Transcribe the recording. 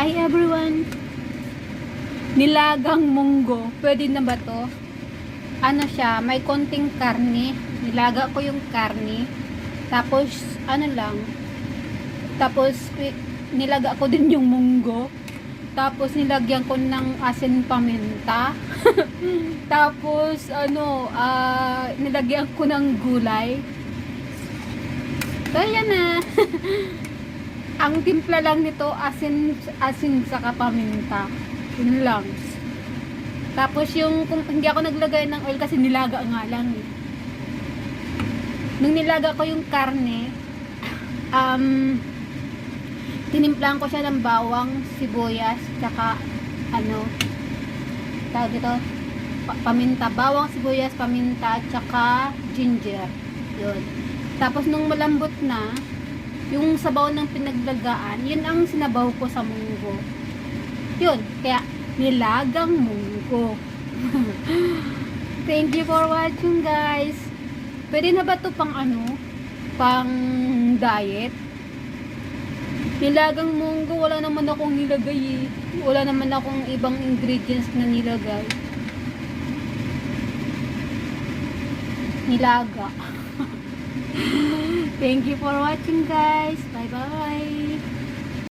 Hi everyone! Nilagang munggo. Pwede na ba to? Ano siya, may konting karne. Nilaga ko yung karne. Tapos, ano lang. Tapos, nilaga ko din yung munggo. Tapos, nilagyan ko ng asin paminta. Tapos, nilagyan ko ng gulay. So, yan na. Ang timpla lang nito, asin saka paminta. Yun lang. Tapos kung hindi ako naglagay ng oil kasi nilaga nga lang eh. Nung nilaga ko yung karne, tinimplahan ko siya ng bawang, sibuyas, tsaka tawag dito, paminta, bawang, sibuyas, paminta, tsaka ginger. Yun. Tapos nung malambot na, yung sabaw ng pinaglagaan, yun ang sinabaw ko sa munggo. Yun, kaya nilagang munggo. Thank you for watching, guys. Pwede na ba to pang pang diet? Nilagang munggo, wala naman akong nilagay eh. Wala naman akong ibang ingredients na nilagay. Nilaga. Thank you for watching, guys. Bye bye.